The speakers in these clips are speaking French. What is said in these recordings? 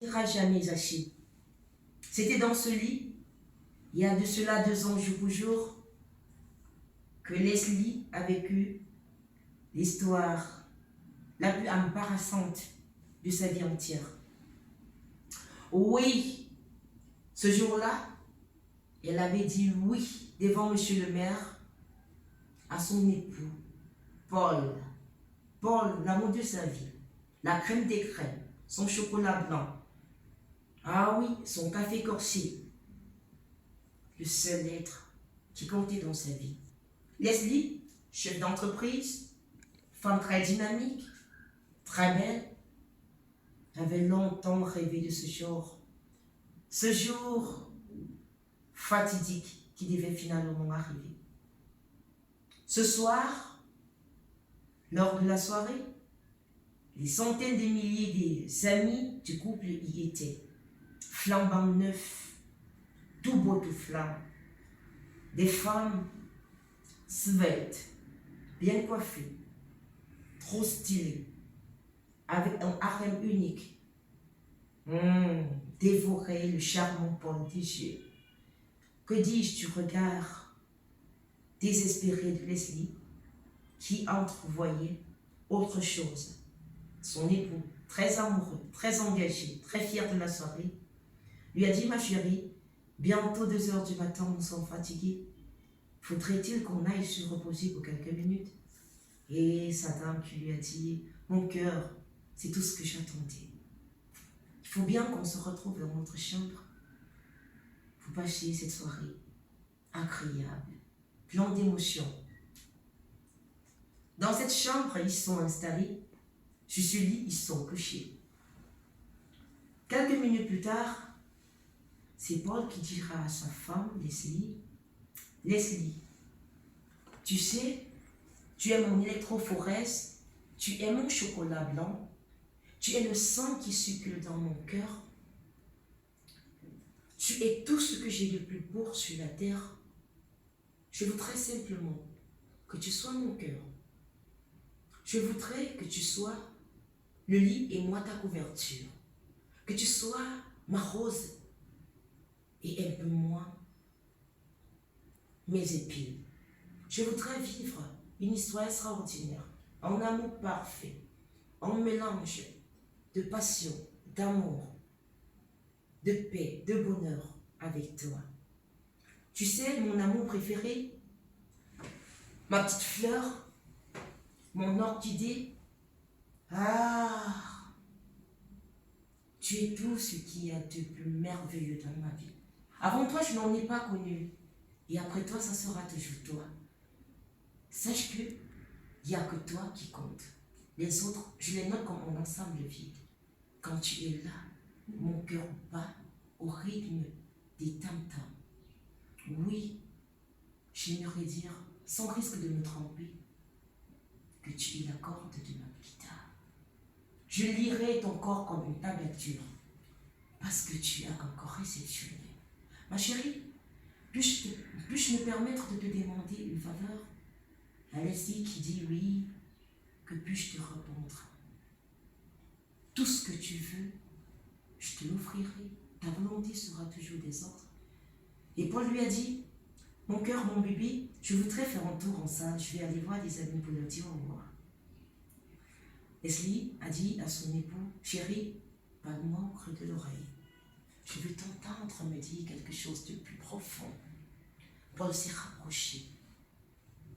N'ira jamais assez. C'était dans ce lit, il y a de cela 2 ans jour pour jour, que Leslie a vécu l'histoire la plus embarrassante de sa vie entière. Oui, ce jour-là, elle avait dit oui devant monsieur le maire à son époux, Paul. Paul, l'amour de sa vie, la crème des crèmes, son chocolat blanc. Ah oui, son café corsé. Le seul être qui comptait dans sa vie. Leslie, chef d'entreprise, femme très dynamique, très belle, avait longtemps rêvé de ce jour. Ce jour fatidique qui devait finalement arriver. Ce soir, lors de la soirée, des centaines de milliers d'amis du couple y étaient, flambant neufs, tout beau, tout flamme. Des femmes sveltes, bien coiffées, trop stylées, avec un harem unique. Dévorer le charmant Paul Dieu. Que dis-je du regard désespéré de Leslie, qui entrevoyait autre chose. Son époux, très amoureux, très engagé, très fier de la soirée, lui a dit: ma chérie, bientôt 2 heures du matin, nous sommes fatigués. Faudrait-il qu'on aille se reposer pour quelques minutes? Et sa dame qui lui a dit: mon cœur, c'est tout ce que j'attendais. Il faut bien qu'on se retrouve dans notre chambre. Faut pas chier cette soirée incroyable, plein d'émotions. Dans cette chambre, ils sont installés. Sur ce lit, ils sont couchés. Quelques minutes plus tard, c'est Paul qui dira à sa femme, Leslie: Leslie, tu sais, tu es mon électrophorèse, tu es mon chocolat blanc, tu es le sang qui circule dans mon cœur, tu es tout ce que j'ai de plus beau sur la terre. Je voudrais simplement que tu sois mon cœur. Je voudrais que tu sois le lit et moi ta couverture. Que tu sois ma rose et un peu moins mes épines. Je voudrais vivre une histoire extraordinaire, en amour parfait, en mélange de passion, d'amour, de paix, de bonheur avec toi. Tu sais, mon amour préféré, ma petite fleur, mon orchidée. Ah, tu es tout ce qu'il y a de plus merveilleux dans ma vie. Avant toi, je n'en ai pas connu. Et après toi, ça sera toujours toi. Sache que il n'y a que toi qui compte. Les autres, je les note comme un ensemble vide. Quand tu es là, mon cœur bat au rythme des tam-tams. Oui, j'aimerais dire, sans risque de me tromper, que tu es la corde de ma guitare. Je lirai ton corps comme une tablature, parce que tu as un corps réceptionné. Ma chérie, puis-je me permettre de te demander une faveur? La Leslie qui dit oui, que puis-je te répondre? Tout ce que tu veux, je te l'offrirai. Ta volonté sera toujours des autres. Et Paul lui a dit: mon cœur, mon bébé, je voudrais faire un tour en salle. Je vais aller voir des amis pour leur dire au revoir. Leslie a dit à son époux: chérie, parle-moi au creux de l'oreille. Je veux t'entendre me dire quelque chose de plus profond. Paul s'est rapproché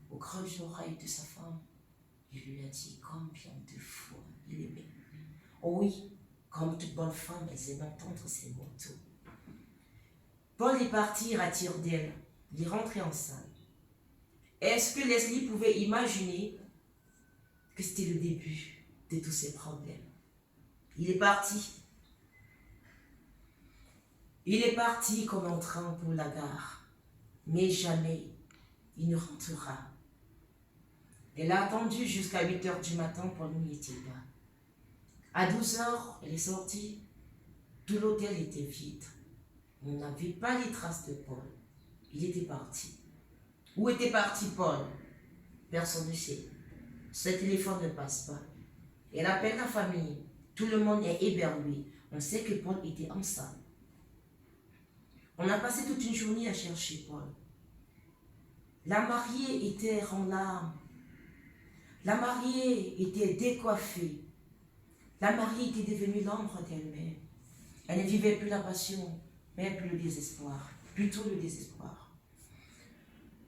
au creux de l'oreille de sa femme. Il lui a dit combien de fois il aimait. Oh oui, comme toute bonne femme, elle aime entendre ses mots. Paul est parti à tire d'elle. Il est rentré en salle. Est-ce que Leslie pouvait imaginer que c'était le début de tous ses problèmes? Il est parti. Il est parti comme un train pour la gare. Mais jamais il ne rentrera. Elle a attendu jusqu'à 8 heures du matin, Paul n'y était pas. À 12 heures, elle est sortie. Tout l'hôtel était vide. On n'avait pas les traces de Paul. Il était parti. Où était parti Paul? Personne ne sait. Ce téléphone ne passe pas. Elle appelle la famille. Tout le monde est éberlué. On sait que Paul était en salle. On a passé toute une journée à chercher Paul. La mariée était en larmes. La mariée était décoiffée. La mariée était devenue l'ombre d'elle-même. Elle ne vivait plus la passion, mais plus le désespoir. Plutôt le désespoir.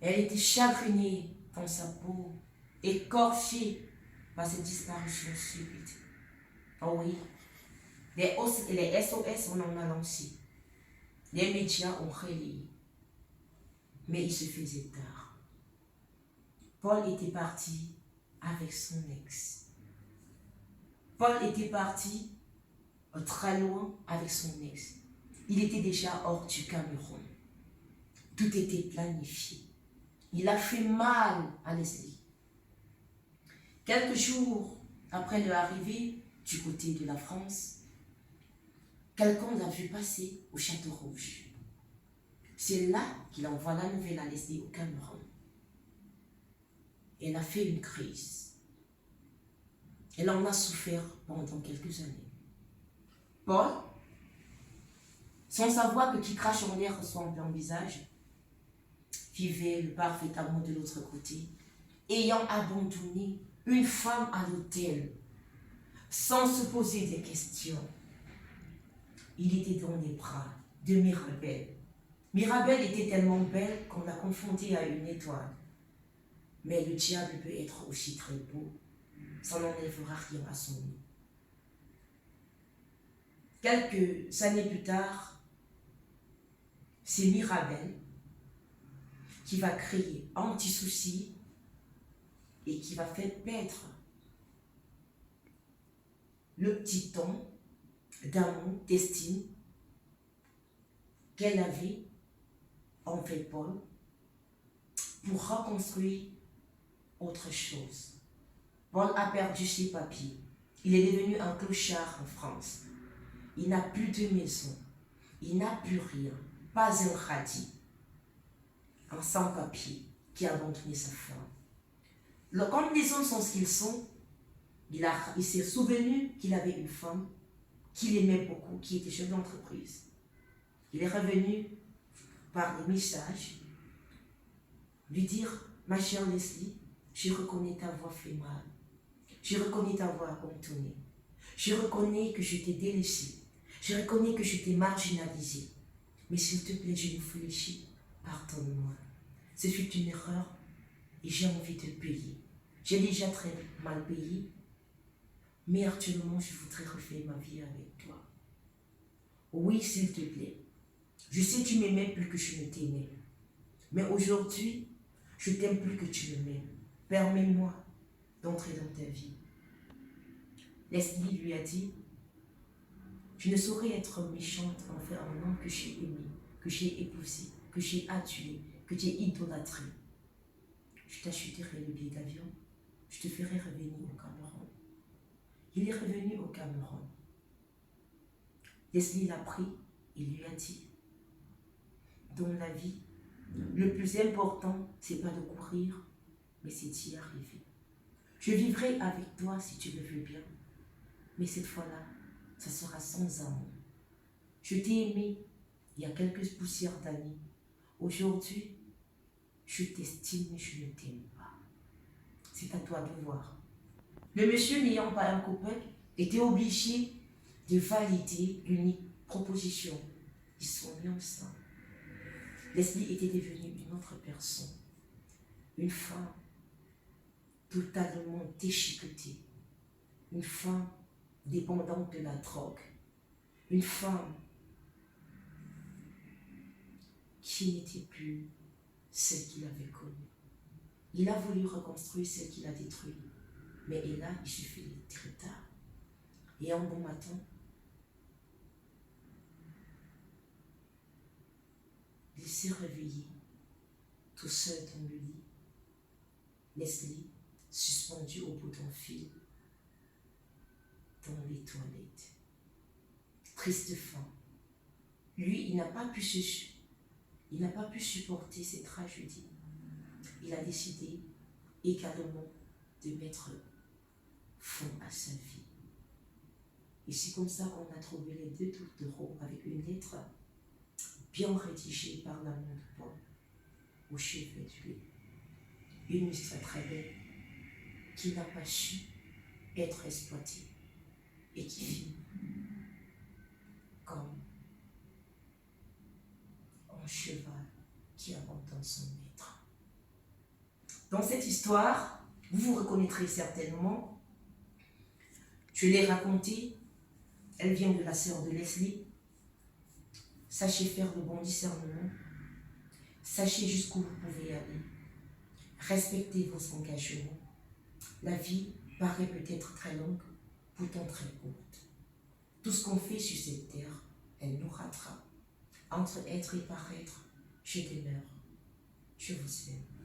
Elle était chagrinée dans sa peau, écorchée par cette disparition subite. Oh oui, les SOS, on en a lancé. Les médias ont relayé. Mais il se faisait tard. Paul était parti avec son ex. Paul était parti très loin avec son ex. Il était déjà hors du Cameroun. Tout était planifié. Il a fait mal à Leslie. Quelques jours après leur arrivée du côté de la France, quelqu'un l'a vu passer au Château Rouge. C'est là qu'il envoie la nouvelle à Leslie au Cameroun. Elle a fait une crise. Elle en a souffert pendant quelques années. Paul, sans savoir que qui crache en l'air reçoit en plein visage, vivait le parfait amour de l'autre côté, ayant abandonné une femme à l'hôtel, sans se poser des questions. Il était dans les bras de Mirabelle. Mirabelle était tellement belle qu'on l'a confondue à une étoile. Mais le diable peut être aussi très beau, ça n'enlèvera rien à son nom. Quelques années plus tard, c'est Mirabelle qui va créer un petit souci et qui va faire paître le petit ton d'amour, d'estime qu'elle avait envers Paul pour reconstruire autre chose. Paul a perdu ses papiers. Il est devenu un clochard en France. Il n'a plus de maison. Il n'a plus rien. Pas un radis. Un sans-papier qui a abandonné sa femme. Quand les hommes sont ce qu'ils sont, il s'est souvenu qu'il avait une femme qu'il aimait beaucoup, qui était chef d'entreprise. Il est revenu par des messages lui dire: ma chère Leslie, je reconnais ta voix fait mal. Je reconnais ta voix abandonnée. Je reconnais que je t'ai délaissée. Je reconnais que je t'ai marginalisée. Mais s'il te plaît, je vous félicite. Pardonne-moi. Ce fut une erreur et j'ai envie de payer. J'ai déjà très mal payé. Mais actuellement, je voudrais refaire ma vie avec toi. Oui, s'il te plaît. Je sais que tu m'aimais plus que je ne t'aimais. Mais aujourd'hui, je t'aime plus que tu me m'aimes. Permets-moi d'entrer dans ta vie. Leslie lui a dit: je ne saurais être méchante envers un homme que j'ai aimé, que j'ai épousé, que j'ai adulé, que j'ai idolâtré. Je t'achèterai le billet d'avion, je te ferai revenir au Cameroun. Il est revenu au Cameroun. Leslie l'a pris et lui a dit: dans la vie, le plus important, c'est pas de courir, mais c'est d'y arriver. Je vivrai avec toi si tu le veux bien, mais cette fois-là, ça sera sans amour. Je t'ai aimé il y a quelques poussières d'années. Aujourd'hui, je t'estime mais je ne t'aime pas. C'est à toi de voir. Le monsieur, n'ayant pas un copain, était obligé de valider l'unique proposition. Ils sont mis ensemble. Leslie était devenue une autre personne. Une femme totalement déchiquetée. Une femme dépendante de la drogue. Une femme qui n'était plus celle qu'il avait connue. Il a voulu reconstruire celle qu'il a détruite. Mais là, il suffit très tard. Et un bon matin, il s'est réveillé, tout seul dans le lit. Leslie, suspendue au bout d'un fil, dans les toilettes. Triste femme. Lui, il n'a pas pu supporter cette tragédie. Il a décidé également de mettre fin à sa vie. Et c'est comme ça qu'on a trouvé les 2 tourtereaux avec une lettre bien rédigée par l'amour de Paul au chevet du lit. Une histoire très belle qui n'a pas su être exploitée et qui finit comme un cheval qui abandonne son maître. Dans cette histoire, vous vous reconnaîtrez certainement. Je l'ai racontée, elle vient de la sœur de Leslie. Sachez faire le bon discernement. Sachez jusqu'où vous pouvez aller. Respectez vos engagements. La vie paraît peut-être très longue, pourtant très courte. Tout ce qu'on fait sur cette terre, elle nous rattrape. Entre être et paraître, je demeure. Je vous aime.